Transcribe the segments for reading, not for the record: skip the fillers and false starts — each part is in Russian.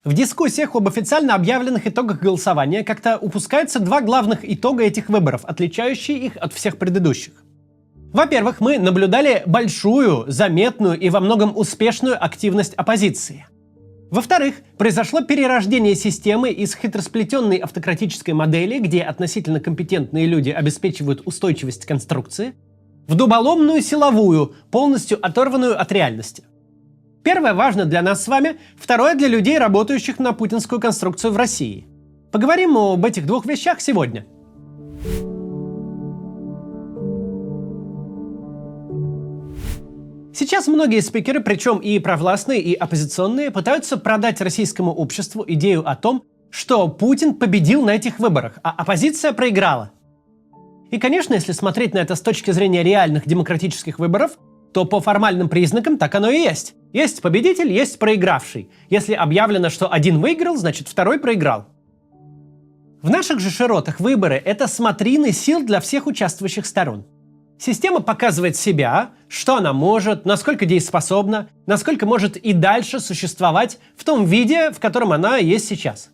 В дискуссиях об официально объявленных итогах голосования как-то упускаются два главных итога этих выборов, отличающие их от всех предыдущих. Во-первых, мы наблюдали большую, заметную и во многом успешную активность оппозиции. Во-вторых, произошло перерождение системы из хитросплетенной автократической модели, где относительно компетентные люди обеспечивают устойчивость конструкции, в дуболомную силовую, полностью оторванную от реальности. Первое важно для нас с вами, второе для людей, работающих на путинскую конструкцию в России. Поговорим об этих двух вещах сегодня. Сейчас многие спикеры, причем и провластные, и оппозиционные, пытаются продать российскому обществу идею о том, что Путин победил на этих выборах, а оппозиция проиграла. И, конечно, если смотреть на это с точки зрения реальных демократических выборов, то по формальным признакам так оно и есть. Есть победитель, есть проигравший. Если объявлено, что один выиграл, значит второй проиграл. В наших же широтах выборы – это смотрины сил для всех участвующих сторон. Система показывает себя, что она может, насколько дееспособна, насколько может и дальше существовать в том виде, в котором она есть сейчас.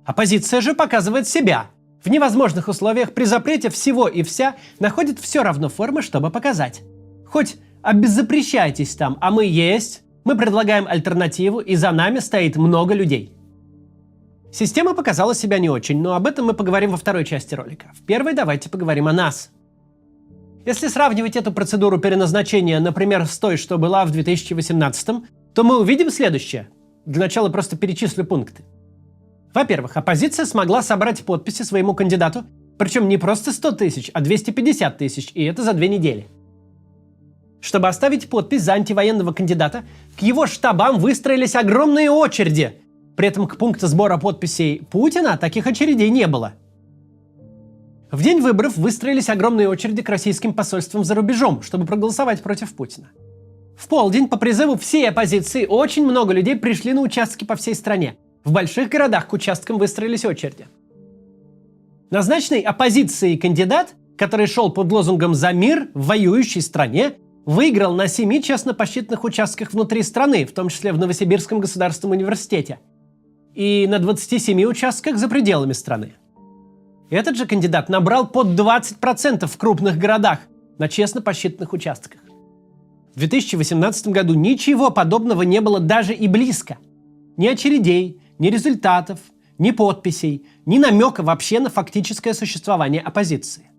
Оппозиция же показывает себя. В невозможных условиях при запрете всего и вся находит все равно формы, чтобы показать. Хоть обеззапрещайтесь там, а мы есть, мы предлагаем альтернативу, и за нами стоит много людей. Система показала себя не очень, но об этом мы поговорим во второй части ролика. В первой давайте поговорим о нас. Если сравнивать эту процедуру переназначения, например, с той, что была в 2018, то мы увидим следующее. Для начала просто перечислю пункты. Во-первых, оппозиция смогла собрать подписи своему кандидату, причем не просто 100 тысяч, а 250 тысяч, и это за 2 недели. Чтобы оставить подпись за антивоенного кандидата, к его штабам выстроились огромные очереди. При этом к пункту сбора подписей Путина таких очередей не было. В день выборов выстроились огромные очереди к российским посольствам за рубежом, чтобы проголосовать против Путина. В полдень по призыву всей оппозиции очень много людей пришли на участки по всей стране. В больших городах к участкам выстроились очереди. Назначенный оппозицией кандидат, который шел под лозунгом «За мир» в воюющей стране, выиграл на 7 честно посчитанных участках внутри страны, в том числе в Новосибирском государственном университете, и на 27 участках за пределами страны. Этот же кандидат набрал под 20% в крупных городах на честно посчитанных участках. В 2018 году ничего подобного не было даже и близко. Ни очередей, ни результатов, ни подписей, ни намека вообще на фактическое существование оппозиции.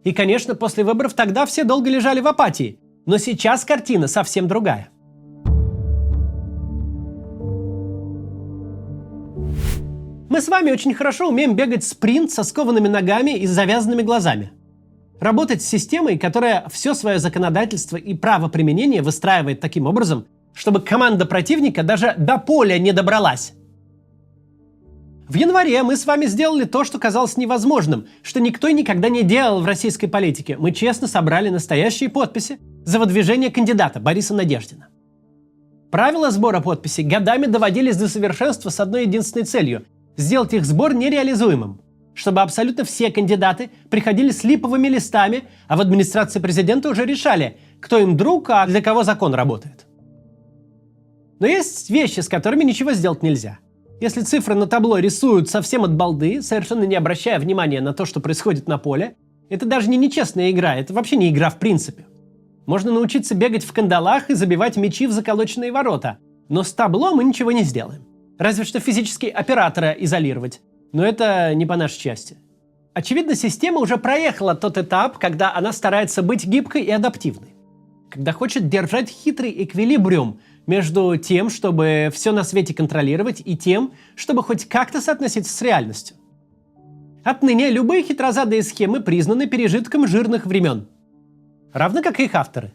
И, конечно, после выборов тогда все долго лежали в апатии, но сейчас картина совсем другая. Мы с вами очень хорошо умеем бегать спринт со скованными ногами и с завязанными глазами. Работать с системой, которая все свое законодательство и правоприменение выстраивает таким образом, чтобы команда противника даже до поля не добралась. В январе мы с вами сделали то, что казалось невозможным, что никто и никогда не делал в российской политике. Мы честно собрали настоящие подписи за выдвижение кандидата Бориса Надеждина. Правила сбора подписей годами доводились до совершенства с одной единственной целью – сделать их сбор нереализуемым, чтобы абсолютно все кандидаты приходили с липовыми листами, а в администрации президента уже решали, кто им друг, а для кого закон работает. Но есть вещи, с которыми ничего сделать нельзя. Если цифры на табло рисуют совсем от балды, совершенно не обращая внимания на то, что происходит на поле, это даже не нечестная игра, это вообще не игра в принципе. Можно научиться бегать в кандалах и забивать мячи в заколоченные ворота, но с табло мы ничего не сделаем. Разве что физически оператора изолировать, но это не по нашей части. Очевидно, система уже проехала тот этап, когда она старается быть гибкой и адаптивной. Когда хочет держать хитрый эквилибриум между тем, чтобы все на свете контролировать, и тем, чтобы хоть как-то соотноситься с реальностью. Отныне любые хитрозадые схемы признаны пережитком жирных времен. Равно как и их авторы.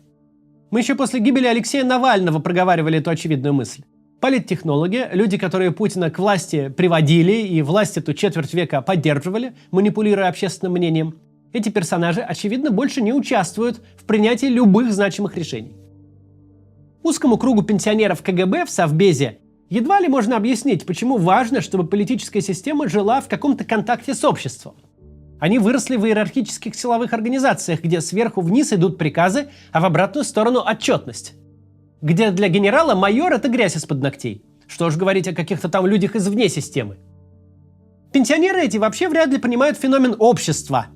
Мы еще после гибели Алексея Навального проговаривали эту очевидную мысль. Политтехнологи, люди, которые Путина к власти приводили и власть эту четверть века поддерживали, манипулируя общественным мнением, эти персонажи, очевидно, больше не участвуют в принятии любых значимых решений. Узкому кругу пенсионеров КГБ в Совбезе едва ли можно объяснить, почему важно, чтобы политическая система жила в каком-то контакте с обществом. Они выросли в иерархических силовых организациях, где сверху вниз идут приказы, а в обратную сторону отчетность. Где для генерала майор – это грязь из-под ногтей. Что уж говорить о каких-то там людях извне системы. Пенсионеры эти вообще вряд ли понимают феномен общества,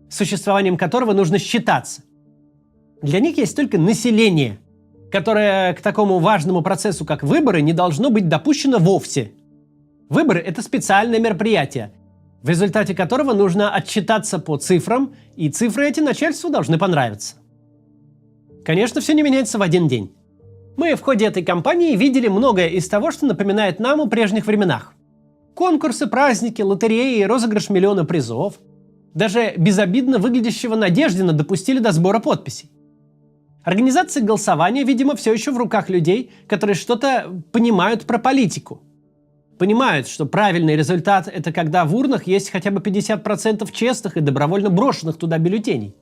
с существованием которого нужно считаться. Для них есть только население, которое к такому важному процессу, как выборы, не должно быть допущено вовсе. Выборы – это специальное мероприятие, в результате которого нужно отчитаться по цифрам, и цифры эти начальству должны понравиться. Конечно, все не меняется в один день. Мы в ходе этой кампании видели многое из того, что напоминает нам о прежних временах. Конкурсы, праздники, лотереи, розыгрыш миллиона призов. Даже безобидно выглядящего Надеждина допустили до сбора подписей. Организация голосования, видимо, все еще в руках людей, которые что-то понимают про политику. Понимают, что правильный результат – это когда в урнах есть хотя бы 50% честных и добровольно брошенных туда бюллетеней.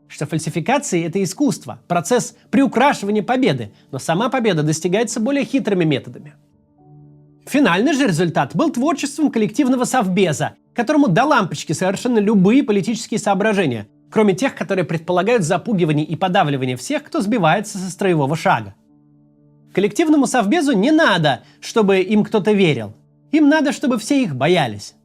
Что фальсификации – это искусство, процесс приукрашивания победы, но сама победа достигается более хитрыми методами. Финальный же результат был творчеством коллективного совбеза, которому до лампочки совершенно любые политические соображения, кроме тех, которые предполагают запугивание и подавливание всех, кто сбивается со строевого шага. Коллективному совбезу не надо, чтобы им кто-то верил. Им надо, чтобы все их боялись.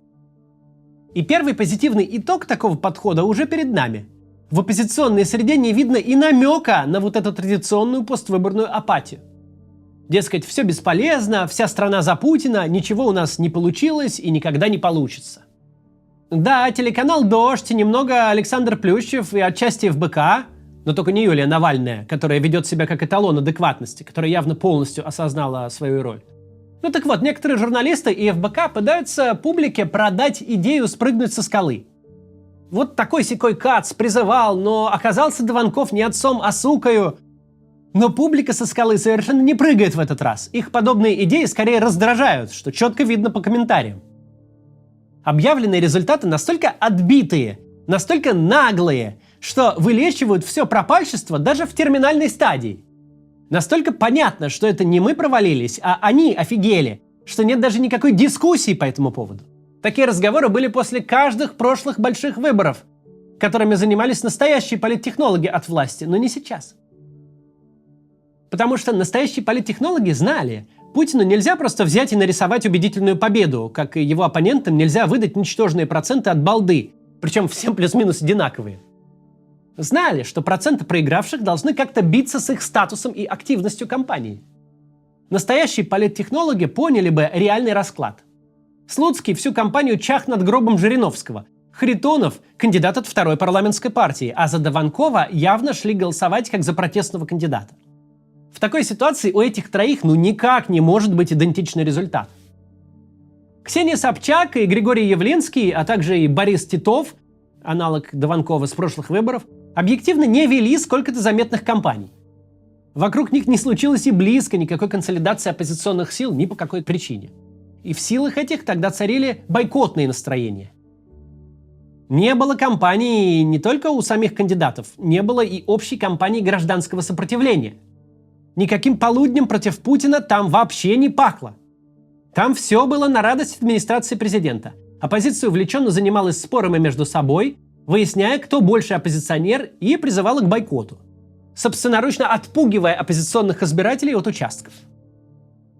И первый позитивный итог такого подхода уже перед нами. В оппозиционной среде не видно и намека на вот эту традиционную поствыборную апатию. Дескать, все бесполезно, вся страна за Путина, ничего у нас не получилось и никогда не получится. Да, телеканал «Дождь» и немного Александр Плющев и отчасти ФБК, но только не Юлия Навальная, которая ведет себя как эталон адекватности, которая явно полностью осознала свою роль. Ну так вот, некоторые журналисты и ФБК пытаются публике продать идею спрыгнуть со скалы. Вот такой-сякой Кац призывал, но оказался Дованков не отцом, а сукою. Но публика со скалы совершенно не прыгает в этот раз. Их подобные идеи скорее раздражают, что четко видно по комментариям. Объявленные результаты настолько отбитые, настолько наглые, что вылечивают все пропальщество даже в терминальной стадии. Настолько понятно, что это не мы провалились, а они офигели, что нет даже никакой дискуссии по этому поводу. Такие разговоры были после каждых прошлых больших выборов, которыми занимались настоящие политтехнологи от власти, но не сейчас. Потому что настоящие политтехнологи знали, Путину нельзя просто взять и нарисовать убедительную победу, как и его оппонентам нельзя выдать ничтожные проценты от балды, причем всем плюс-минус одинаковые. Знали, что проценты проигравших должны как-то биться с их статусом и активностью кампании. Настоящие политтехнологи поняли бы реальный расклад. Слуцкий всю кампанию чах над гробом Жириновского, Харитонов – кандидат от второй парламентской партии, а за Дованкова явно шли голосовать как за протестного кандидата. В такой ситуации у этих троих никак не может быть идентичный результат. Ксения Собчак и Григорий Явлинский, а также и Борис Титов, аналог Дованкова с прошлых выборов, объективно не вели сколько-то заметных кампаний. Вокруг них не случилось и близко никакой консолидации оппозиционных сил ни по какой причине. И в силах этих тогда царили бойкотные настроения. Не было кампании не только у самих кандидатов, не было и общей кампании гражданского сопротивления. Никаким полуднем против Путина там вообще не пахло. Там все было на радость администрации президента. Оппозиция увлеченно занималась спорами между собой, выясняя, кто больше оппозиционер, и призывала к бойкоту, собственноручно отпугивая оппозиционных избирателей от участков.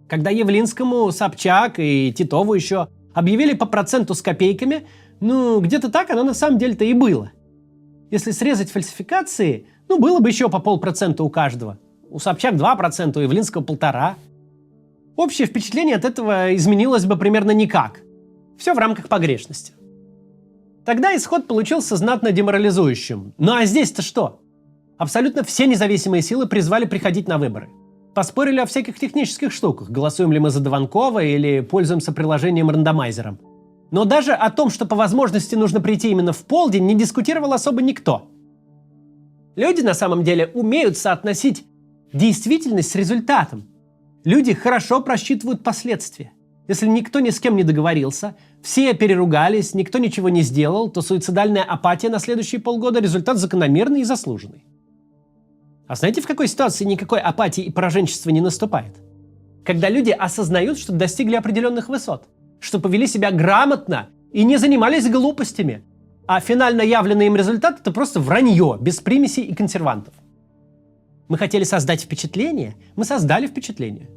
Когда Явлинскому, Собчак и Титову еще объявили по проценту с копейками, где-то так оно на самом деле-то и было. Если срезать фальсификации, было бы еще по 0,5% у каждого. У Собчак 2%, у Явлинского 1,5%. Общее впечатление от этого изменилось бы примерно никак. Все в рамках погрешности. Тогда исход получился знатно деморализующим. Ну а здесь-то что? Абсолютно все независимые силы призвали приходить на выборы. Поспорили о всяких технических штуках, голосуем ли мы за Дованкова или пользуемся приложением-рандомайзером. Но даже о том, что по возможности нужно прийти именно в полдень, не дискутировал особо никто. Люди на самом деле умеют соотносить действительность с результатом. Люди хорошо просчитывают последствия. Если никто ни с кем не договорился, все переругались, никто ничего не сделал, то суицидальная апатия на следующие полгода – результат закономерный и заслуженный. А знаете, в какой ситуации никакой апатии и пораженчества не наступает? Когда люди осознают, что достигли определенных высот, что повели себя грамотно и не занимались глупостями, а финально явленный им результат – это просто вранье, без примесей и консервантов. Мы хотели создать впечатление, мы создали впечатление.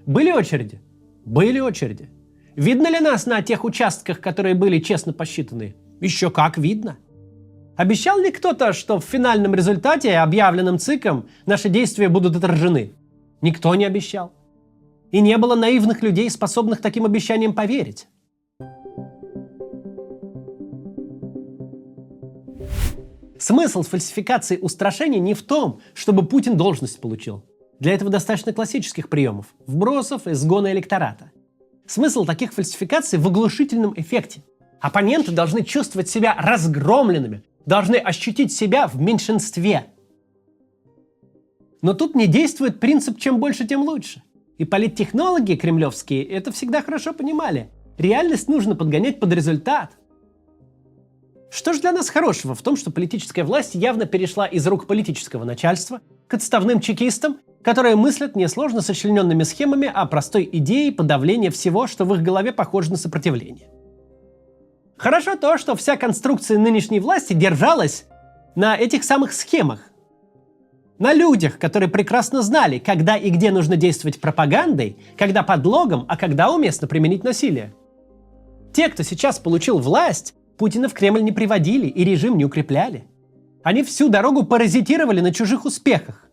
Были очереди? Были очереди. Видно ли нас на тех участках, которые были честно посчитаны? Еще как видно. Обещал ли кто-то, что в финальном результате, объявленном ЦИКом, наши действия будут отражены? Никто не обещал. И не было наивных людей, способных таким обещаниям поверить. Смысл фальсификации устрашений не в том, чтобы Путин должность получил. Для этого достаточно классических приемов – вбросов, изгона электората. Смысл таких фальсификаций в оглушительном эффекте. Оппоненты должны чувствовать себя разгромленными, должны ощутить себя в меньшинстве. Но тут не действует принцип «чем больше, тем лучше». И политтехнологи кремлевские это всегда хорошо понимали. Реальность нужно подгонять под результат. Что же для нас хорошего в том, что политическая власть явно перешла из рук политического начальства к отставным чекистам, которые мыслят несложно сочлененными схемами о простой идее подавления всего, что в их голове похоже на сопротивление. Хорошо то, что вся конструкция нынешней власти держалась на этих самых схемах. На людях, которые прекрасно знали, когда и где нужно действовать пропагандой, когда подлогом, а когда уместно применить насилие. Те, кто сейчас получил власть, Путина в Кремль не приводили и режим не укрепляли. Они всю дорогу паразитировали на чужих успехах.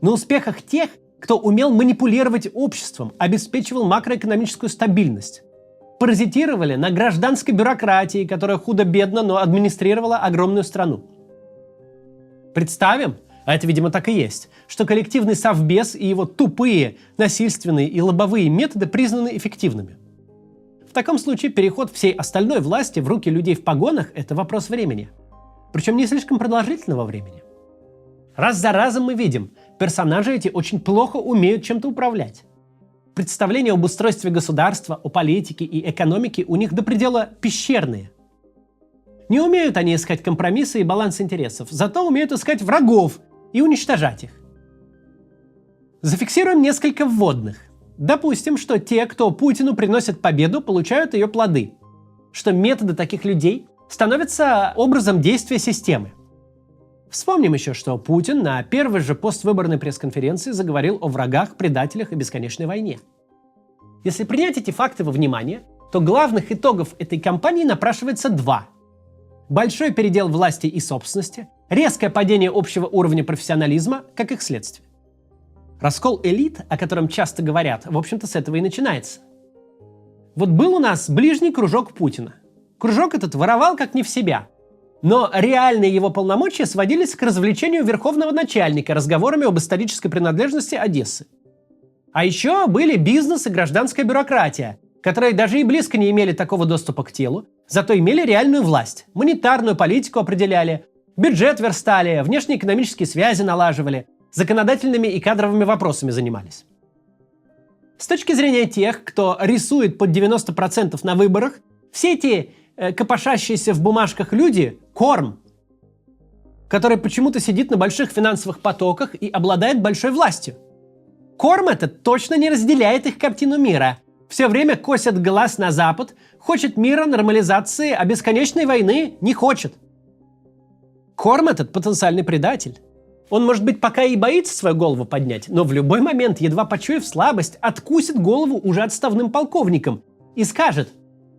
На успехах тех, кто умел манипулировать обществом, обеспечивал макроэкономическую стабильность. Паразитировали на гражданской бюрократии, которая худо-бедно, но администрировала огромную страну. Представим, а это, видимо, так и есть, что коллективный совбез и его тупые, насильственные и лобовые методы признаны эффективными. В таком случае переход всей остальной власти в руки людей в погонах – это вопрос времени. Причем не слишком продолжительного времени. Раз за разом мы видим, персонажи эти очень плохо умеют чем-то управлять. Представления об устройстве государства, о политике и экономике у них до предела пещерные. Не умеют они искать компромиссы и баланс интересов, зато умеют искать врагов и уничтожать их. Зафиксируем несколько вводных. Допустим, что те, кто Путину приносит победу, получают ее плоды. Что методы таких людей становятся образом действия системы. Вспомним еще, что Путин на первой же поствыборной пресс-конференции заговорил о врагах, предателях и бесконечной войне. Если принять эти факты во внимание, то главных итогов этой кампании напрашивается два. Большой передел власти и собственности, резкое падение общего уровня профессионализма, как их следствие. Раскол элит, о котором часто говорят, в общем-то с этого и начинается. Вот был у нас ближний кружок Путина. Кружок этот воровал как не в себя. Но реальные его полномочия сводились к развлечению верховного начальника разговорами об исторической принадлежности Одессы. А еще были бизнес и гражданская бюрократия, которые даже и близко не имели такого доступа к телу, зато имели реальную власть, монетарную политику определяли, бюджет верстали, внешнеэкономические связи налаживали, законодательными и кадровыми вопросами занимались. С точки зрения тех, кто рисует под 90% на выборах, все эти копошащиеся в бумажках люди – корм, который почему-то сидит на больших финансовых потоках и обладает большой властью. Корм этот точно не разделяет их картину мира. Все время косит глаз на Запад, хочет мира, нормализации, а бесконечной войны не хочет. Корм этот потенциальный предатель. Он, может быть, пока и боится свою голову поднять, но в любой момент, едва почуяв слабость, откусит голову уже отставным полковникам и скажет: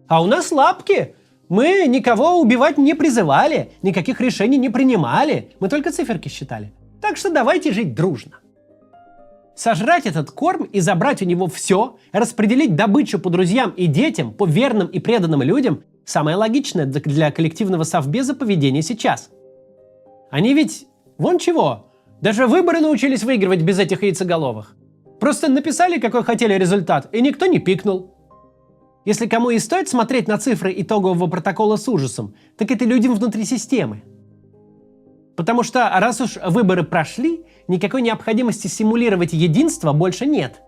«А у нас лапки! Мы никого убивать не призывали, никаких решений не принимали, мы только циферки считали. Так что давайте жить дружно». Сожрать этот корм и забрать у него все, распределить добычу по друзьям и детям, по верным и преданным людям – самое логичное для коллективного совбеза поведение сейчас. Они ведь вон чего, даже выборы научились выигрывать без этих яйцеголовых. Просто написали, какой хотели результат, и никто не пикнул. Если кому и стоит смотреть на цифры итогового протокола с ужасом, так это людям внутри системы. Потому что раз уж выборы прошли, никакой необходимости симулировать единство больше нет.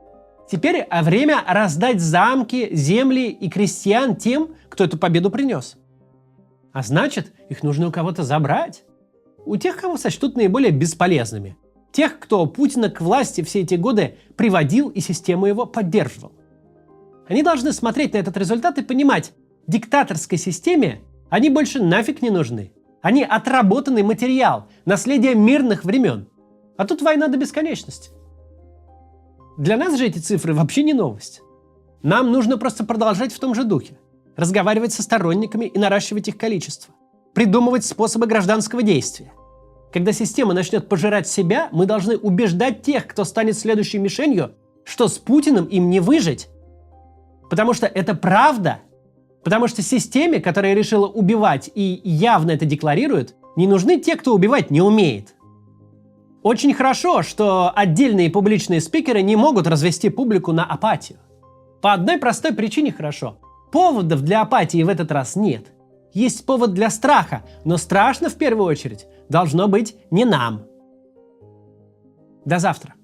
Теперь время раздать замки, земли и крестьян тем, кто эту победу принес. А значит, их нужно у кого-то забрать. У тех, кого сочтут наиболее бесполезными. Тех, кто Путина к власти все эти годы приводил и систему его поддерживал. Они должны смотреть на этот результат и понимать, диктаторской системе они больше нафиг не нужны. Они отработанный материал, наследие мирных времен. А тут война до бесконечности. Для нас же эти цифры вообще не новость. Нам нужно просто продолжать в том же духе. Разговаривать со сторонниками и наращивать их количество. Придумывать способы гражданского действия. Когда система начнет пожирать себя, мы должны убеждать тех, кто станет следующей мишенью, что с Путиным им не выжить. Потому что это правда. Потому что системе, которая решила убивать и явно это декларирует, не нужны те, кто убивать не умеет. Очень хорошо, что отдельные публичные спикеры не могут развести публику на апатию. По одной простой причине хорошо. Поводов для апатии в этот раз нет. Есть повод для страха, но страшно в первую очередь должно быть не нам. До завтра.